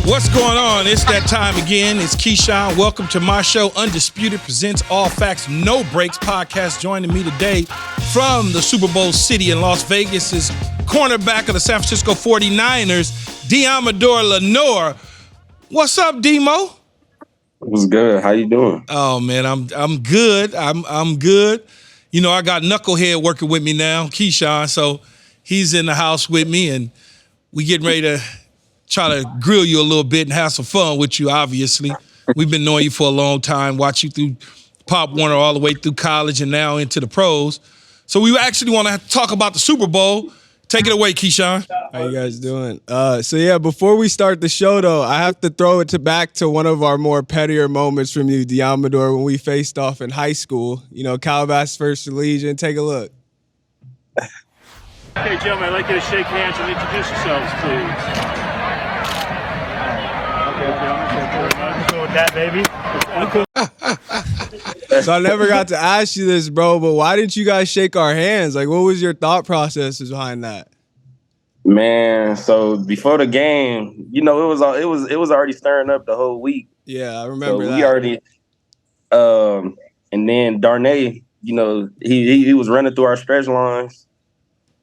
What's going on? It's that time again. It's Keyshawn. Welcome to my show, Undisputed presents All Facts, No Breaks podcast. Joining me today from the Super Bowl city in Las Vegas is cornerback of the San Francisco 49ers, Deommodore Lenoir. What's up, Demo? What's good? How you doing? Oh man, I'm good. I'm good. You know, I got Knucklehead working with me now, Keyshawn. So he's in the house with me, and we getting ready to try to grill you a little bit and have some fun with you, obviously. We've been knowing you for a long time, watch you through Pop Warner all the way through college and now into the pros. So we actually want to talk about the Super Bowl. Take it away, Keyshawn. How you guys doing? Before we start the show, though, I have to throw it back to one of our more pettier moments from you, Deommodore, when we faced off in high school. You know, Calabasas First Legion. Take a look. Okay, gentlemen, I'd like you to shake hands and introduce yourselves, please. Let's go with that, baby. So I never got to ask you this, bro, but why didn't you guys shake our hands? Like, what was your thought process behind that? Man, so before the game, you know, it was already stirring up the whole week. Yeah, I remember that. We already, and then Darnay, you know, he was running through our stretch lines,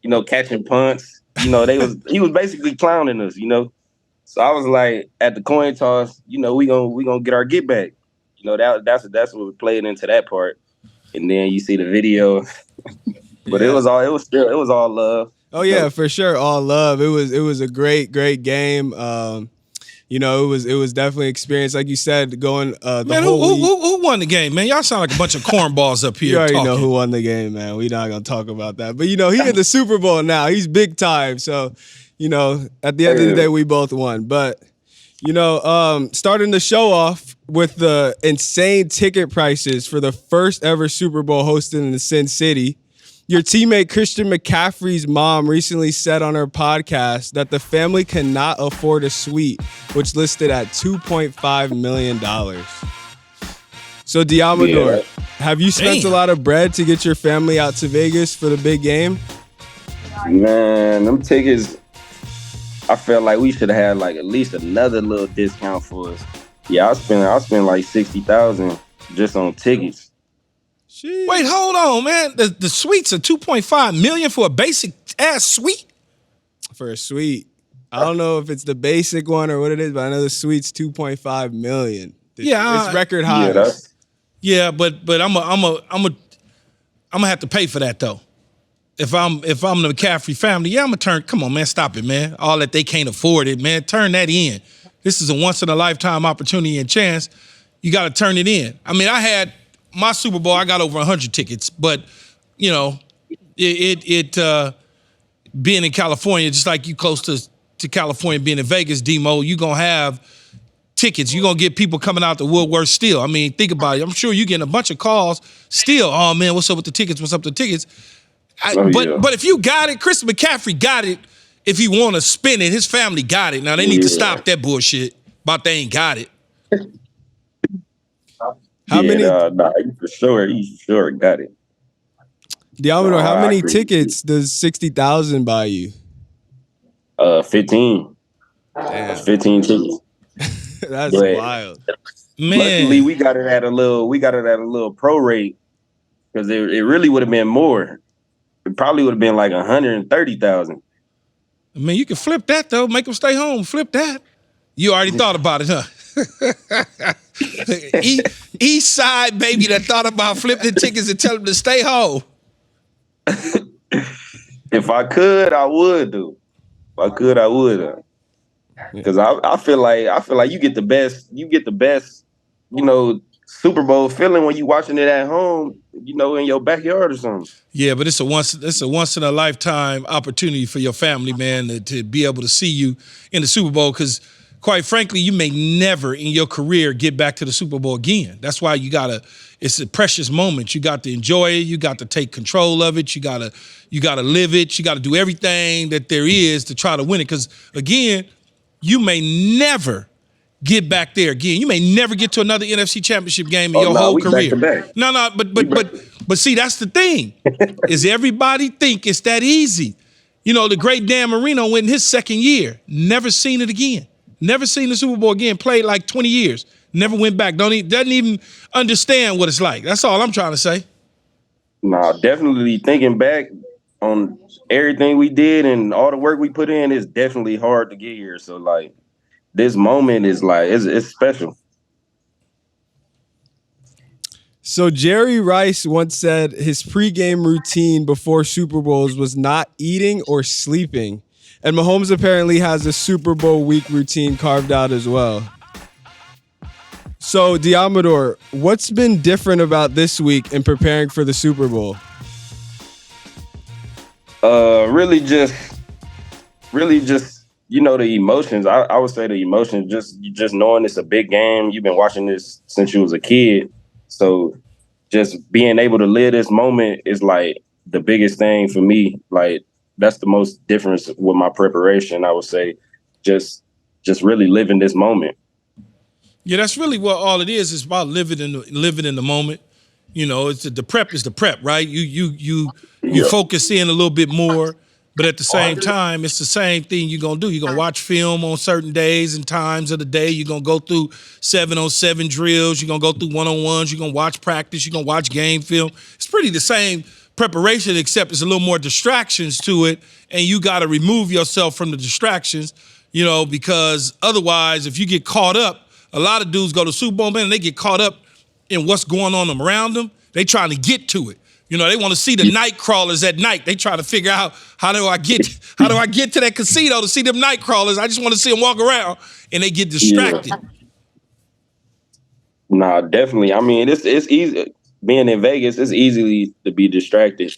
you know, catching punts. You know, he was basically clowning us, you know. So I was like, at the coin toss, you know, we gonna get our get back. You know, that's what we played into that part. And then you see the video. But yeah. it was all love. Oh yeah, for sure. All love. It was a great game. You know, it was definitely an experience. Like you said, going man, who won the game, man? Y'all sound like a bunch of cornballs up here. You already talking. know who won the game, man. We're not gonna talk about that. But you know, he in the Super Bowl now. He's big time. So, you know, at the end of the day, we both won. But, you know, starting the show off with the insane ticket prices for the first ever Super Bowl hosted in the Sin City. Your teammate Christian McCaffrey's mom recently said on her podcast that the family cannot afford a suite, which listed at $2.5 million. So, Deommodore, have you spent a lot of bread to get your family out to Vegas for the big game? Man, them tickets, I felt like we should have had like at least another little discount for us. Yeah, I spent like $60,000 just on tickets. Jeez. Wait, hold on, man. The suites are $2.5 million for a basic ass suite? For a suite. I don't know if it's the basic one or what it is, but I know the suite's $2.5 million. It's record high. Yeah, but I'm gonna have to pay for that though. If I'm the McCaffrey family, yeah, I'm gonna turn. Come on, man, stop it, man. All that they can't afford it, man. Turn that in. This is a once in a lifetime opportunity and chance. You got to turn it in. I mean, I had my Super Bowl. I got over 100 tickets, but you know, it being in California, just like you close to California, being in Vegas, Demo, you gonna have tickets. You're gonna get people coming out the woodwork still. I mean, think about it. I'm sure you're getting a bunch of calls still. Oh man, what's up with the tickets? What's up with the tickets? But if you got it, Chris McCaffrey got it. If he want to spin it, his family got it. Now they need to stop that bullshit about they ain't got it. How many? He for sure got it. Deommodore, how many tickets does 60,000 buy you? 15. Damn. That's 15 tickets. That's wild. Man, luckily we got it at a little pro rate because it really would have been more. It probably would have been like 130,000. I mean, you can flip that though. Make them stay home. Flip that. You already thought about it, huh? East side baby that thought about flipping tickets and tell them to stay home. If I could, I would do. If I could, I would. Because I feel like you get the best, you know, Super Bowl feeling when you watching it at home, you know, in your backyard or something. Yeah, but it's a once in a lifetime opportunity for your family, man, to be able to see you in the Super Bowl. Because quite frankly, you may never in your career get back to the Super Bowl again. That's why it's a precious moment. You got to enjoy it. You got to take control of it. You got to live it. You got to do everything that there is to try to win it. Because again, you may never get back there again. You may never get to another NFC Championship game in your whole career. Back. No, but see, that's the thing. Is everybody think it's that easy. You know, the great Dan Marino went in his second year, never seen it again. Never seen the Super Bowl again. Played like 20 years. Never went back. Doesn't even understand what it's like. That's all I'm trying to say. Nah, definitely thinking back on everything we did and all the work we put in, it's definitely hard to get here. So like this moment is like it's special. So Jerry Rice once said his pregame routine before Super Bowls was not eating or sleeping. And Mahomes apparently has a Super Bowl week routine carved out as well. So Deommodore, what's been different about this week in preparing for the Super Bowl? Really just the emotions. I would say the emotions, just knowing it's a big game. You've been watching this since you was a kid. So just being able to live this moment is like the biggest thing for me. Like that's the most difference with my preparation, I would say. Just really living this moment. Yeah, that's really what all it is. It's about living in the moment. You know, it's the prep is the prep, right? You focus in a little bit more, but at the same time, it's the same thing you're gonna do. You're gonna watch film on certain days and times of the day. You're gonna go through 7-on-7 drills. You're gonna go through 1-on-1s. You're gonna watch practice. You're gonna watch game film. It's pretty the same preparation, except it's a little more distractions to it, and you got to remove yourself from the distractions. You know, because otherwise, if you get caught up. A lot of dudes go to Super Bowl, man, and they get caught up in what's going on around them. They trying to get to it. You know, they want to see the night crawlers at night. They try to figure out how do I get to that casino to see them night crawlers. I just want to see them walk around, and they get distracted. Yeah. Nah, definitely. I mean, it's easy being in Vegas. It's easy to be distracted,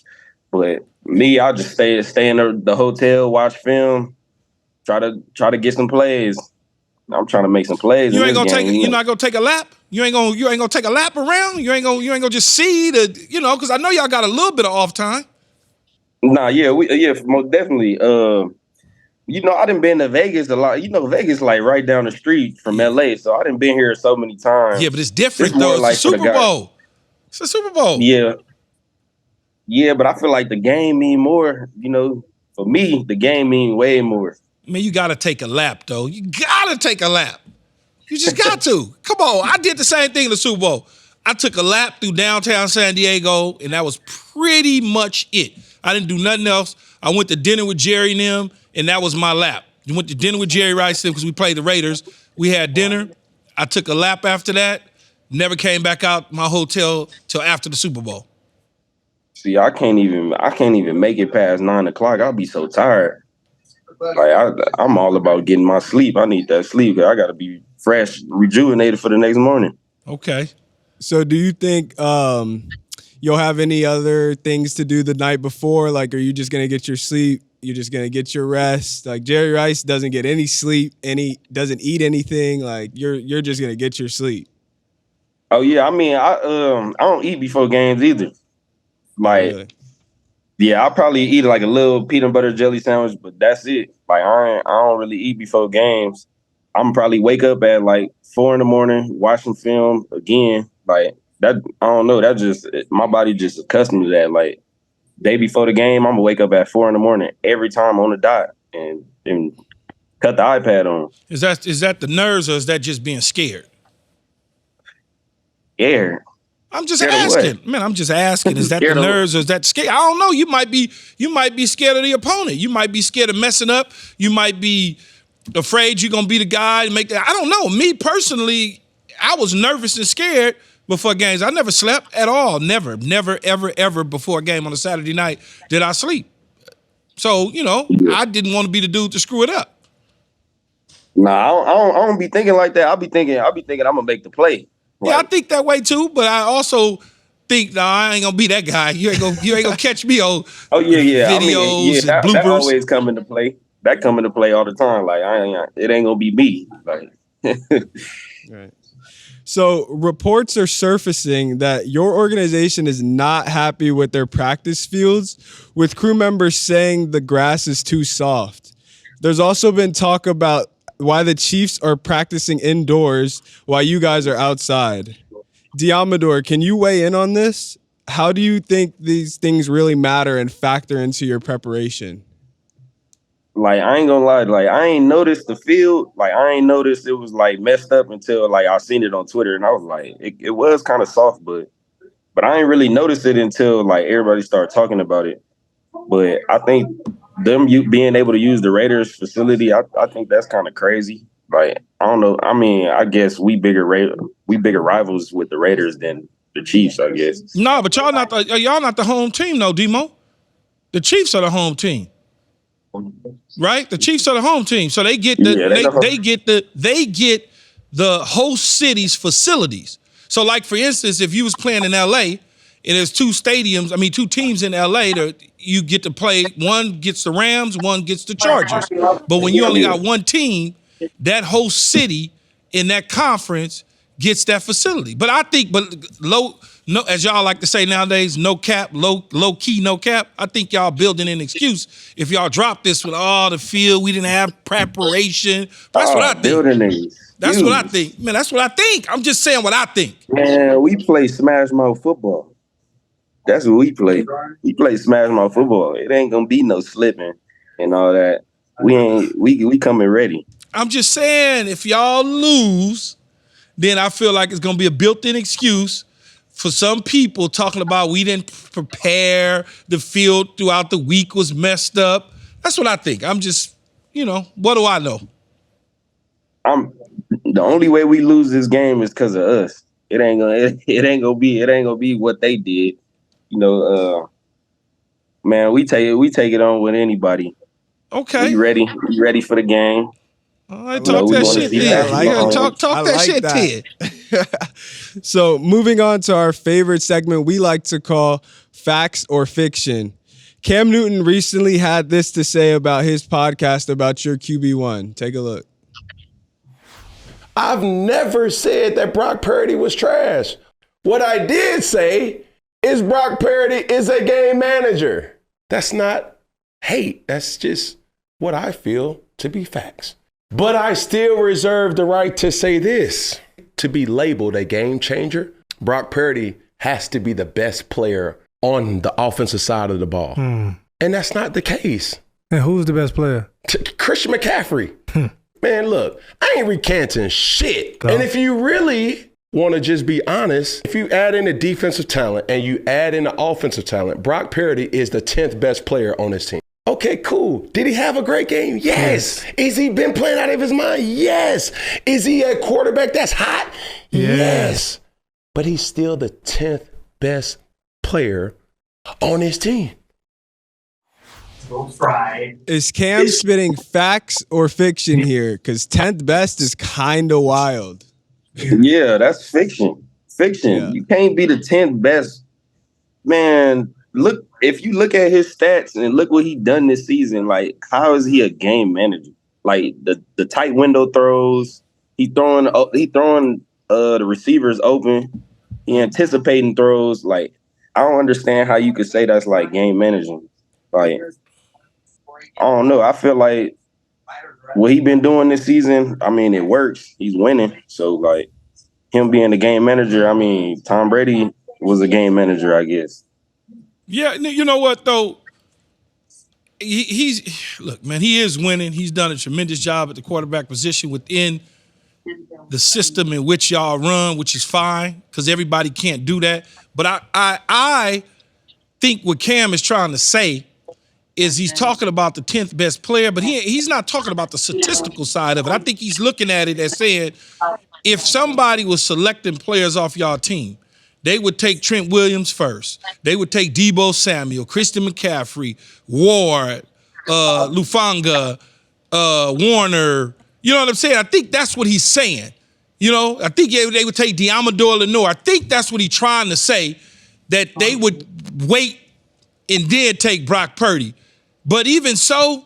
but me, I'll just stay in the hotel, watch film, try to get some plays. I'm trying to make some plays. You're not gonna take a lap. You ain't gonna take a lap around. You ain't gonna just see because I know y'all got a little bit of off time. Nah, most definitely. I done been to Vegas a lot. You know, Vegas like right down the street from LA, so I done been here so many times. Yeah, but it's different though. It's like a Super Bowl. It's a Super Bowl. Yeah, but I feel like the game mean more. You know, for me, the game mean way more. I mean, you got to take a lap, though. You got to take a lap. You just got to. Come on. I did the same thing in the Super Bowl. I took a lap through downtown San Diego, and that was pretty much it. I didn't do nothing else. I went to dinner with Jerry and them, and that was my lap. I went to dinner with Jerry Rice because we played the Raiders. We had dinner. I took a lap after that. Never came back out my hotel till after the Super Bowl. See, I can't even make it past 9 o'clock. I'll be so tired. Like I'm all about getting my sleep. I need that sleep. I got to be fresh, rejuvenated for the next morning. Okay. So do you think you'll have any other things to do the night before? Like, are you just going to get your sleep? You're just going to get your rest? Like Jerry Rice doesn't get any sleep, doesn't eat anything. Like you're just going to get your sleep. Oh yeah. I mean, I don't eat before games either. Like, really? Yeah, I'll probably eat like a little peanut butter jelly sandwich, but that's it. Like I don't really eat before games. I'm probably wake up at like 4 a.m, watching film again. Like that, I don't know. That just my body just accustomed to that. Like day before the game, I'm gonna wake up at 4 a.m. every time on the dot and cut the iPad on. Is that the nerves or is that just being scared? Scared. I'm just asking. Man, I'm just asking. Is that the nerves or is that scary? I don't know. You might be scared of the opponent. You might be scared of messing up. You might be afraid you're going to be the guy and make that. I don't know. Me personally, I was nervous and scared before games. I never slept at all. Never, ever before a game on a Saturday night did I sleep. So, I didn't want to be the dude to screw it up. Nah, I don't be thinking like that. I'll be thinking I'm going to make the play. Right. Yeah, I think that way too, but I also think, I ain't gonna be that guy. You ain't gonna catch me on videos and bloopers. That always come into play. That come into play all the time. Like it ain't gonna be me. Like, right. So reports are surfacing that your organization is not happy with their practice fields, with crew members saying the grass is too soft. There's also been talk about why the Chiefs are practicing indoors while you guys are outside. Deommodore, can you weigh in on this? How do you think these things really matter and factor into your preparation? like I ain't gonna lie, like I ain't noticed the field, like I ain't noticed it was like messed up until like I seen it on Twitter, and I was like, it was kind of soft, but I ain't really noticed it until like everybody started talking about it. But I think being able to use the Raiders facility, I think that's kind of crazy. Like I don't know. I mean, I guess we bigger rivals with the Raiders than the Chiefs, I guess. No, but y'all not the home team, though, Demo. The Chiefs are the home team, right? The Chiefs are the home team, so they get they get the host city's facilities. So, like for instance, if you was playing in LA and there's two teams in LA that you get to play. One gets the Rams, one gets the Chargers. But when you only got one team, that host city in that conference gets that facility. But I think, as y'all like to say nowadays, no cap, low key, no cap. I think y'all building an excuse if y'all drop this with all the field. We didn't have preparation. That's what I think. That's what I think. Man, that's what I think. I'm just saying what I think. Man, we play smash mouth football. That's what we play. We play smash mouth football. It ain't gonna be no slipping and all that. We coming ready. I'm just saying, if y'all lose, then I feel like it's gonna be a built-in excuse for some people talking about we didn't prepare, the field throughout the week was messed up. That's what I think. I'm just, what do I know? The only way we lose this game is because of us. It ain't gonna be what they did. Man, we take it on with anybody. Okay. We ready for the game. All right, talk that shit, Ted. Talk that shit, Ted. So moving on to our favorite segment we like to call Facts or Fiction. Cam Newton recently had this to say about his podcast about your QB1. Take a look. I've never said that Brock Purdy was trash. What I did say is Brock Purdy is a game manager. That's not hate. That's just what I feel to be facts. But I still reserve the right to say this. To be labeled a game changer, Brock Purdy has to be the best player on the offensive side of the ball. And that's not the case. And who's the best player? Christian McCaffrey. Man, look, I ain't recanting shit. And if you really want to just be honest, if you add in the defensive talent and you add in the offensive talent, Brock Purdy is the 10th best player on his team. Okay, cool. Did he have a great game? Yes. Is he been playing out of his mind? Yes. Is he a quarterback that's hot? Yes. But he's still the 10th best player on his team. Is Cam spitting facts or fiction here? Because 10th best is kind of wild. Yeah, that's fiction. Yeah. You can't be the 10th best. Man, look, if you look at his stats and look what he done this season, like, how is he a game manager? Like, the tight window throws, he throwing the receivers open, he anticipating throws. Like, I don't understand how you could say that's like game managing. Like, I don't know. I feel like what he been doing this season, I mean, it works. He's winning. So, like, him being the game manager, I mean, Tom Brady was a game manager, I guess. Yeah, you know what, though? Look, man, he is winning. He's done a tremendous job at the quarterback position within the system in which y'all run, which is fine, because everybody can't do that. But I think what Cam is trying to say is he's talking about the 10th best player, but he's not talking about the statistical side of it. I think he's looking at it as saying, if somebody was selecting players off y'all team, they would take Trent Williams first. They would take Deebo Samuel, Christian McCaffrey, Ward, Lufanga, Warner. You know what I'm saying? I think that's what he's saying. I think they would take Deommodore Lenoir. I think that's what he's trying to say, that they would wait and then take Brock Purdy. But even so,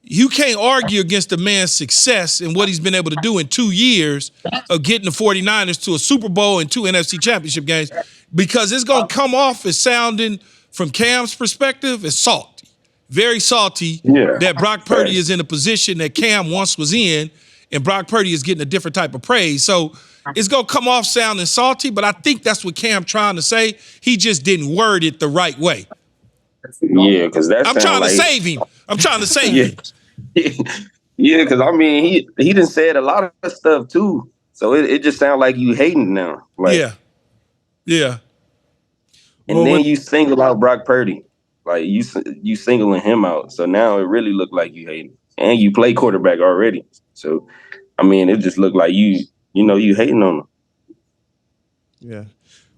you can't argue against the man's success and what he's been able to do in 2 years of getting the 49ers to a Super Bowl and 2 NFC championship games, because it's going to come off as sounding, from Cam's perspective, as salty. Very salty that Brock Purdy is in a position that Cam once was in, and Brock Purdy is getting a different type of praise. So it's going to come off sounding salty, but I think that's what Cam's trying to say. He just didn't word it the right way. Yeah, because that's I'm trying to save him. I'm trying to save him. Yeah, because I mean, he done said a lot of stuff too. So it just sounds like you hating now. Like, Yeah. and Well, then with you single out Brock Purdy. Like you singling him out. So now it really looked like you hating. And you play quarterback already. So I mean, it just looked like you hating on him. yeah.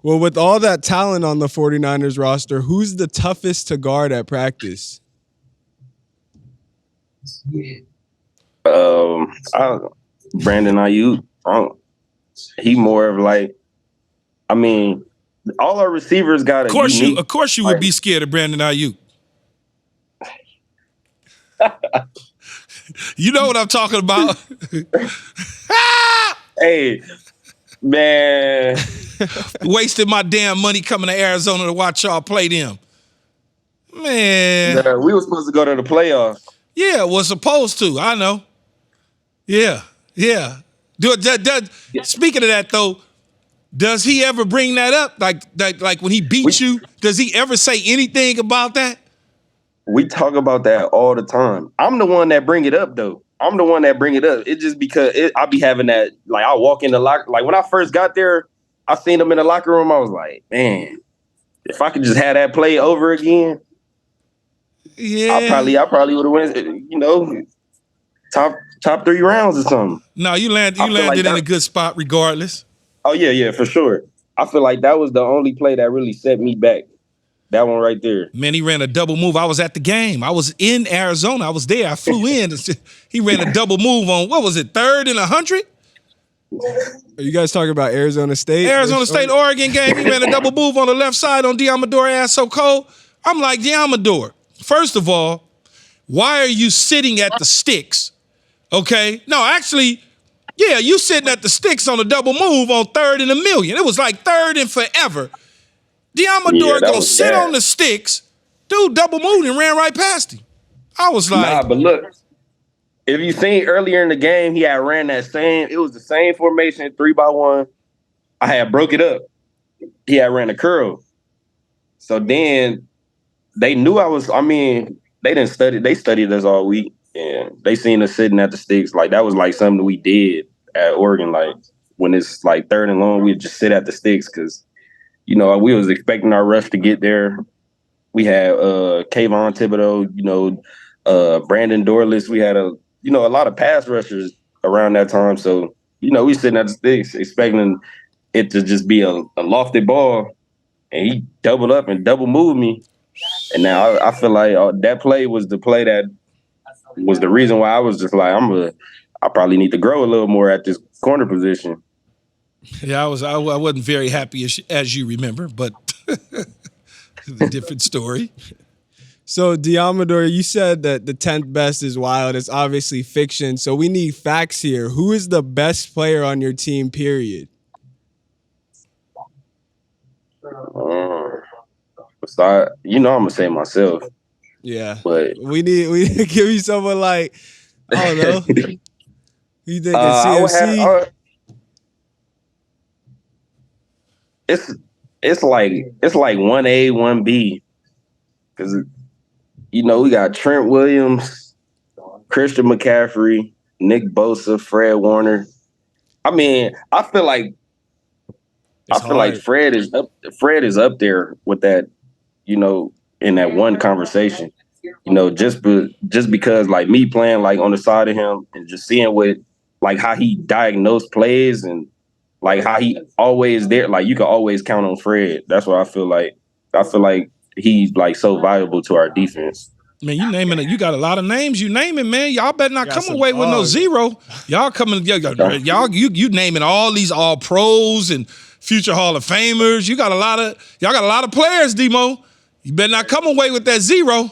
Well, with all that talent on the 49ers roster, who's the toughest to guard at practice? Brandon Aiyuk. He more of like, I mean, all our receivers got a unique. Of course, you would be scared of Brandon Aiyuk. You know what I'm talking about. Hey, man. Wasted my damn money coming to Arizona to watch y'all play them. Man. We were supposed to go to the playoffs. Yeah, was supposed to. I know. Yeah. Speaking of that, though, does he ever bring that up? Like when he beats you, does he ever say anything about that? We talk about that all the time. I'm the one that bring it up, though. I'm the one that bring it up. It's just because I be having that, like, I walk in the locker. Like, when I first got there, I seen him in the locker room. I was like, man, if I could just have that play over again, yeah, I probably would have won, top 3 rounds or something. No, you landed in a good spot regardless. Oh, yeah, for sure. I feel like that was the only play that really set me back. That one right there. Man, he ran a double move. I was at the game. I was in Arizona. I was there. I flew in. He ran a double move on, what was it, 3rd and 100? Are you guys talking about Arizona State? Arizona State, Oregon game. He ran a double move on the left side on Deommodore, ass so cold. I'm like, Deommodore, first of all, why are you sitting at the sticks? Okay? No, actually, yeah, you sitting at the sticks on a double move on 3rd and 1,000,000. It was like 3rd and forever. Deommodore gonna sit on the sticks. Dude double moved and ran right past him. I was like, nah, but look, if you seen earlier in the game, he had ran it was the same formation, 3-by-1. I had broke it up. He had ran a curl. So then they knew they studied us all week, and they seen us sitting at the sticks. Like, that was like something that we did at Oregon. Like, when it's like 3rd and long, we'd just sit at the sticks because, we was expecting our rush to get there. We had Kayvon Thibodeau, Brandon Dorless. We had a lot of pass rushers around that time. So, we sitting at the sticks expecting it to just be a lofted ball. And he doubled up and double moved me. And now I feel like that play was the play that was the reason why I was just like, I probably need to grow a little more at this corner position. Yeah, I wasn't very happy as you remember, but it's a different story. So, Deommodore, you said that the 10th best is wild. It's obviously fiction. So we need facts here. Who is the best player on your team, period? So I'm gonna say myself. Yeah, but we need to give you someone like, I don't know. You think CMC? It's like 1A, 1B, because we got Trent Williams, Christian McCaffrey, Nick Bosa, Fred Warner. I mean, I feel like Fred is up there with that, in that one conversation. Just because, like, me playing like on the side of him and just seeing how he diagnosed plays and like how he always there. Like, you can always count on Fred. That's what I feel like. I feel like he's like so valuable to our defense. Man, you got a lot of names. You name it, man. Y'all better not come away with no zero. Y'all coming, you naming all these all pros and future Hall of Famers. Y'all got a lot of players, Demo. You better not come away with that zero.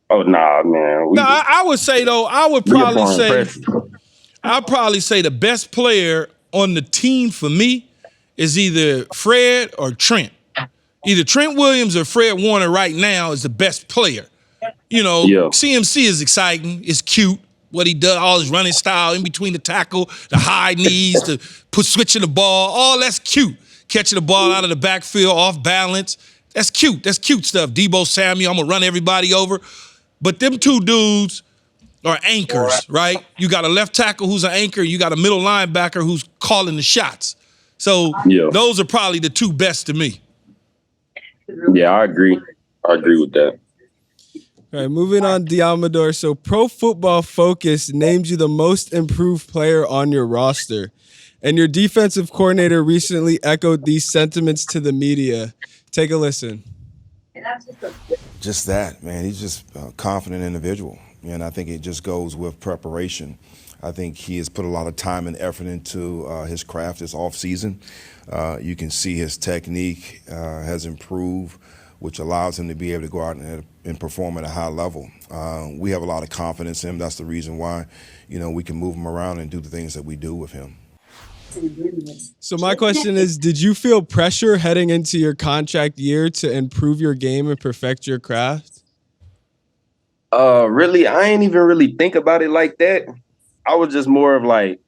Oh, nah, man. I would say, though, I'd probably say the best player on the team for me is either Fred or Trent. Either Trent Williams or Fred Warner right now is the best player. CMC is exciting. It's cute. What he does, all his running style in between the tackle, the high knees, switching the ball, all that's cute. Catching the ball out of the backfield, off balance. That's cute. That's cute stuff. Debo Samuel, I'm going to run everybody over. But them two dudes, are anchors, right? You got a left tackle who's an anchor. You got a middle linebacker who's calling the shots. So those are probably the two best to me. Yeah, I agree. I agree with that. All right, moving on, Deommodore. So Pro Football Focus names you the most improved player on your roster. And your defensive coordinator recently echoed these sentiments to the media. Take a listen. Just that, man. He's just a confident individual. And I think it just goes with preparation. I think he has put a lot of time and effort into his craft this offseason. You can see his technique has improved, which allows him to be able to go out and perform at a high level. We have a lot of confidence in him. That's the reason why, we can move him around and do the things that we do with him. So my question is, did you feel pressure heading into your contract year to improve your game and perfect your craft? Really, I ain't even really think about it like that. I was just more of like,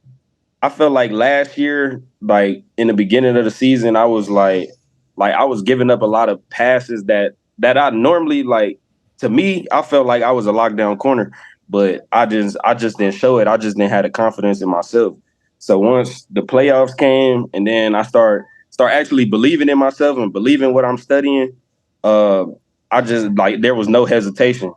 I felt like last year, like in the beginning of the season, I was like I was giving up a lot of passes that I normally like. To me, I felt like I was a lockdown corner, but I just didn't show it. I just didn't have the confidence in myself. So once the playoffs came, and then I start actually believing in myself and believing what I'm studying, I just there was no hesitation.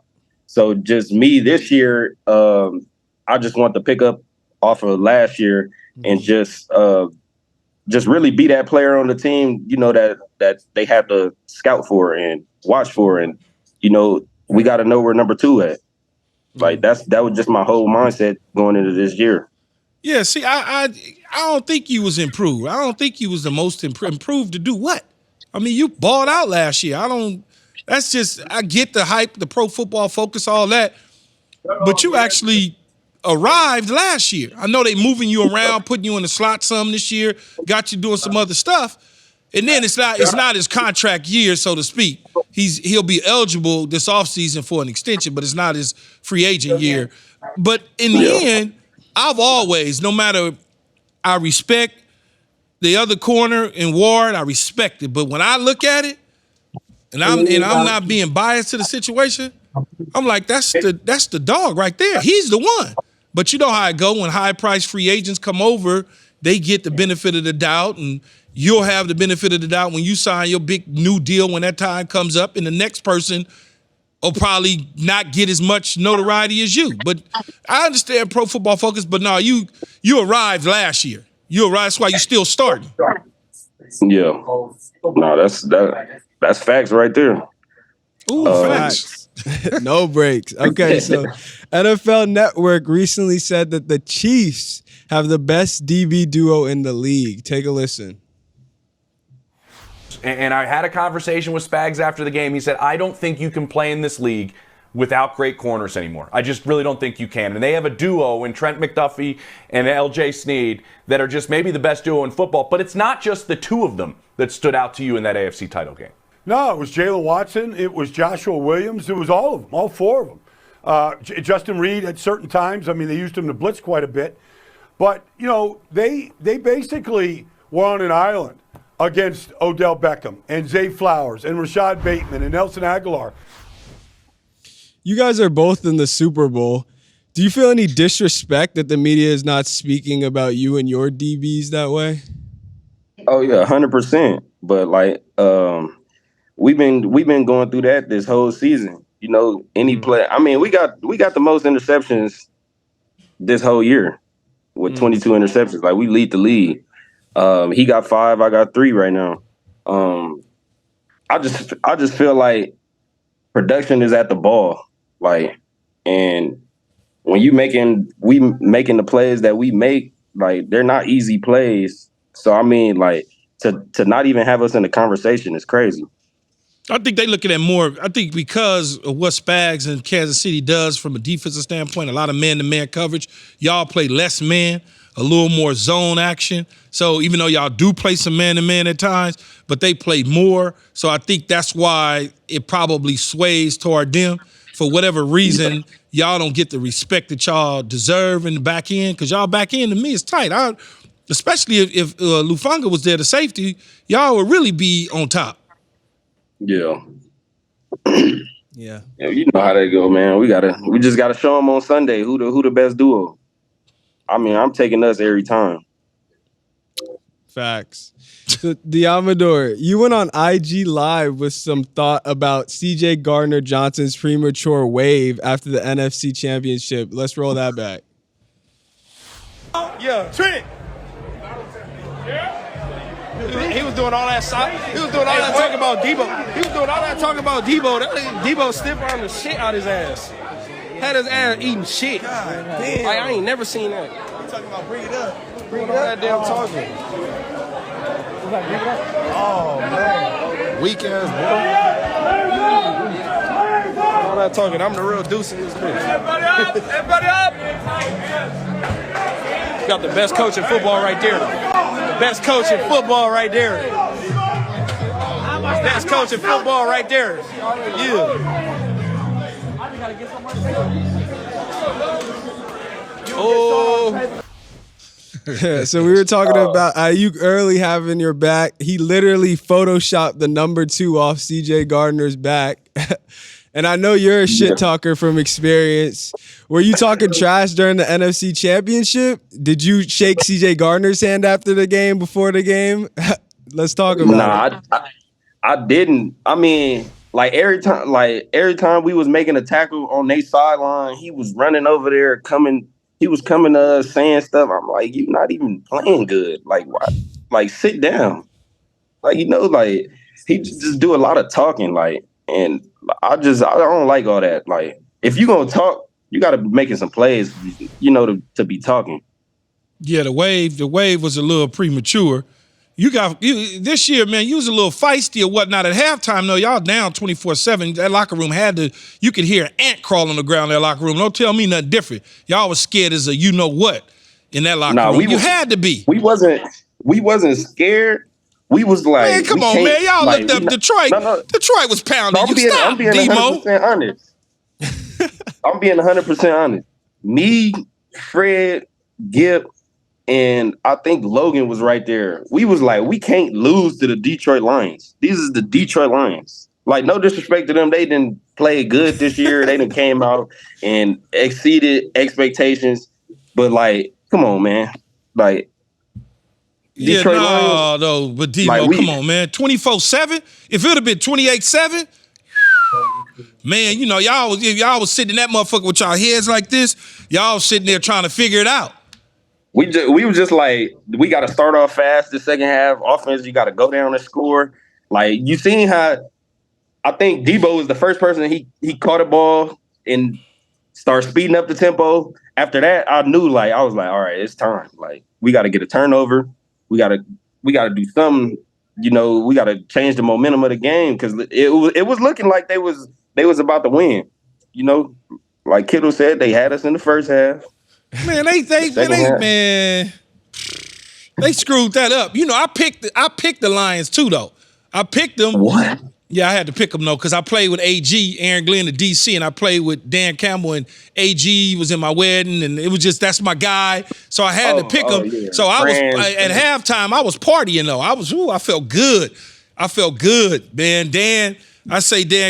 So just me this year, I just want to pick up off of last year and just really be that player on the team, that they have to scout for and watch for, and we got to know where number 2 at. Like that was just my whole mindset going into this year. Yeah, see, I don't think you was improved. I don't think you was the most improved to do what? I mean, you balled out last year. I get the hype, the Pro Football Focus, all that, but you actually arrived last year. I know they moving you around, putting you in the slot some this year, got you doing some other stuff, and then it's not his contract year, so to speak. He'll be eligible this offseason for an extension, but it's not his free agent year. But in the end, I've always, no matter, I respect the other corner in Ward, I respect it. But when I look at it, and I'm not being biased to the situation, I'm like, that's the dog right there. He's the one. But you know how it go when high-priced free agents come over, they get the benefit of the doubt, and you'll have the benefit of the doubt when you sign your big new deal when that time comes up, and the next person will probably not get as much notoriety as you. But I understand Pro Football Focus, but no, you arrived last year. You arrived, that's why you still starting. Yeah. No, that's facts right there. Ooh, facts. No breaks. Okay, so NFL Network recently said that the Chiefs have the best DB duo in the league. Take a listen. And I had a conversation with Spags after the game. He said, I don't think you can play in this league without great corners anymore. I just really don't think you can. And they have a duo in Trent McDuffie and LJ Snead that are just maybe the best duo in football. But it's not just the two of them that stood out to you in that AFC title game. No, it was Jalen Watson. It was Joshua Williams. It was all of them, all 4 of them. Justin Reed at certain times. I mean, they used him to blitz quite a bit. But, they basically were on an island against Odell Beckham and Zay Flowers and Rashad Bateman and Nelson Aguilar. You guys are both in the Super Bowl. Do you feel any disrespect that the media is not speaking about you and your DBs that way? Oh yeah, 100%. But we've been going through that this whole season. Any play. I mean, we got the most interceptions this whole year with 22 interceptions. Like, we lead the league. He got 5, I got 3 right now. I just feel like production is at the ball. And when we making the plays that we make, they're not easy plays. So I mean, to not even have us in the conversation is crazy. I think they looking at more. I think because of what Spags and Kansas City does from a defensive standpoint, a lot of man-to-man coverage. Y'all play less man, a little more zone action. So even though y'all do play some man-to-man at times, but they play more. So I think that's why it probably sways toward them. For whatever reason, y'all don't get the respect that y'all deserve in the back end, because y'all back end to me is tight. Especially if Lufanga was there, the safety, y'all would really be on top. Yeah. Yeah. You know how they go, man. We just gotta show them on Sunday who the best duo. I mean, I'm taking us every time. Facts. So, Deommodore, you went on IG Live with some thought about CJ Gardner Johnson's premature wave after the NFC Championship. Let's roll that back. Yeah, Trent. He was doing all that. He was doing all that talking about Debo. He was doing all that talking about Debo. Debo stiff armed the shit out his ass. Had his ass eating shit. Damn. Like, I ain't never seen that. You talking about bring it up? Bring all that damn talking. Oh man, weak ass boy. All that talking. I'm the real deuce in this bitch. Everybody up! Everybody up! Got the best coach in football right there. Best coach in football right there. Best coach in football right there. Yeah. Oh. So we were talking about Aiyuk early having your back. He literally photoshopped the number 2 off CJ Gardner's back. And I know you're a shit talker from experience. Were you talking trash during the NFC Championship? Did you shake CJ Gardner's hand after the game, before the game? Let's talk about it. I didn't. I mean, every time we was making a tackle on their sideline, he was running over there, he was coming to us saying stuff. I'm like, you're not even playing good. Like, why? Like, sit down. Like, he just do a lot of talking. And I don't like all that. Like, if you gonna talk, you got to be making some plays, to be talking. Yeah, the wave was a little premature. This year, man, you was a little feisty or whatnot at halftime, though. Y'all down 24-7. That locker room you could hear an ant crawl on the ground in that locker room. Don't tell me nothing different. Y'all was scared as a you-know-what in that locker room. You had to be. We wasn't scared. We was like, man, come on, man. Y'all looked up Detroit. No. Detroit was pounding you. I'm being Demo. 100% honest. I'm being 100% honest. Me, Fred, Gip, and I think Logan was right there. We was like, we can't lose to the Detroit Lions. These is the Detroit Lions. Like, no disrespect to them. They didn't play good this year. They done came out and exceeded expectations. But, come on, man. Detroit Lions. No, but Demo, come on, man. 24-7? If it would have been 28-7, man, y'all was sitting in that motherfucker with y'all heads like this. Y'all was sitting there trying to figure it out. We was just like, we got to start off fast the second half. Offense, you got to go down and score. Like, you seen how I think Debo was the first person he caught a ball and started speeding up the tempo. After that, I knew, I was like, all right, it's time. Like, we got to get a turnover. We got to do something. We got to change the momentum of the game because it was looking like they was about to win. Like Kittle said, they had us in the first half. Man, they screwed that up. I picked the Lions too, though. I picked them. What? Yeah, I had to pick them, though, because I played with AG, Aaron Glenn, of DC, and I played with Dan Campbell, and AG was in my wedding, and it was just, that's my guy. So I had to pick him. Yeah. So I was, at halftime, I was partying, though. I felt good. I felt good, man. Dan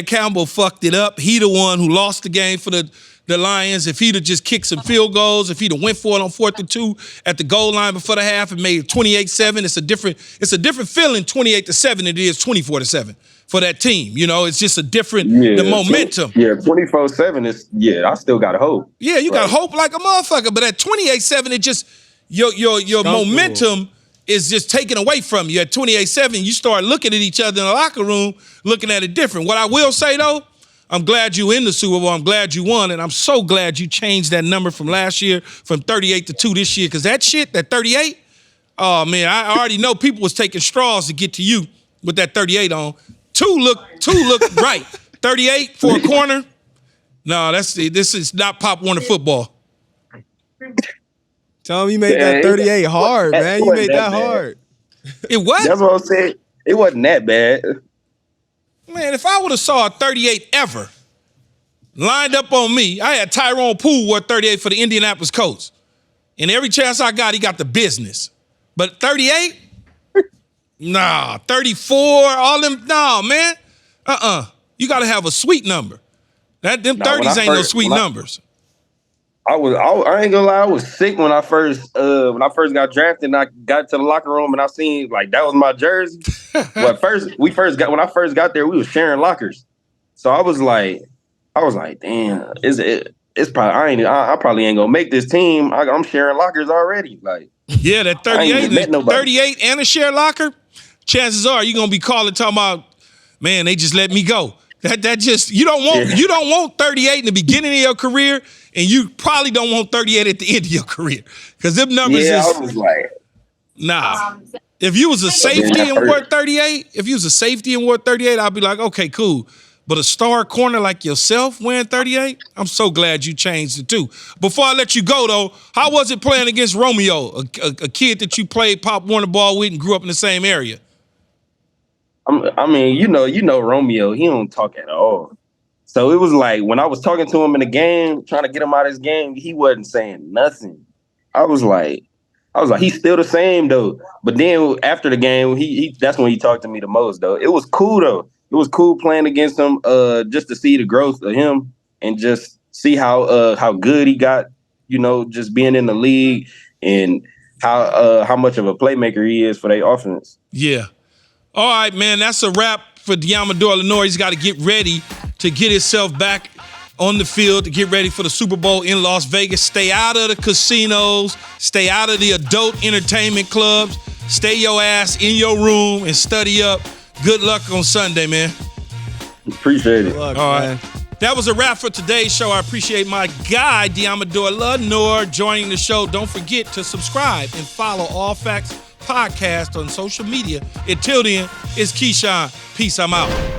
Campbell fucked it up. He the one who lost the game for the Lions. If he'd have just kicked some field goals, if he'd have went for it on 4th and 2 at the goal line before the half and made it 28-7, it's a different feeling 28-7 than it is 24-7 for that team. It's just a different the momentum. 24-7 is I still got hope. Yeah, you got hope like a motherfucker, but at 28-7 it just your momentum is just taken away from you. At 28-7, you start looking at each other in the locker room, looking at it different. What I will say though, I'm glad you in the Super Bowl. I'm glad you won, and I'm so glad you changed that number from last year from 38 to 2 this year, because that 38, oh, man, I already know people was taking straws to get to you with that 38 on. 2 look right. 38 for a corner. No, this is not Pop Warner football. Tell him you made that 38 hard, man. You made that hard. It what? That's what I'm saying. It wasn't that bad. Man, if I would have saw a 38 ever lined up on me, I had Tyrone Poole wore 38 for the Indianapolis Colts. And every chance I got, he got the business. But 38? Nah. 34, all them, nah, man. You got to have a sweet number. Them 30s ain't no sweet numbers. I ain't gonna lie, I was sick when I first got drafted and I got to the locker room and I seen like that was my jersey. But when I first got there, we was sharing lockers. So I was like, damn, it's probably I probably ain't gonna make this team. I'm sharing lockers already. Like, yeah, that 38 and a share locker, chances are you're gonna be calling talking about, man, they just let me go. That just you don't want 38 in the beginning of your career, and you probably don't want 38 at the end of your career. Because them numbers I was like, nah. If you was a safety and wore 38, I'd be like, okay, cool. But a star corner like yourself wearing 38, I'm so glad you changed it too. Before I let you go though, how was it playing against Romeo, a kid that you played Pop Warner ball with and grew up in the same area? I mean, you know Romeo, he don't talk at all. So it was like when I was talking to him in the game, trying to get him out of his game, he wasn't saying nothing. I was like, he's still the same though. But then after the game, that's when he talked to me the most though. It was cool though. It was cool playing against him, just to see the growth of him and just see how good he got, just being in the league and how much of a playmaker he is for their offense. Yeah. All right, man, that's a wrap for Deommodore Lenoir. He's got to get ready to get himself back on the field to get ready for the Super Bowl in Las Vegas. Stay out of the casinos. Stay out of the adult entertainment clubs. Stay your ass in your room and study up. Good luck on Sunday, man. Appreciate it. Luck, all right. Man. That was a wrap for today's show. I appreciate my guy, Deommodore Lenoir, joining the show. Don't forget to subscribe and follow All Facts Podcast on social media. Until then, it's Keyshawn. Peace. I'm out.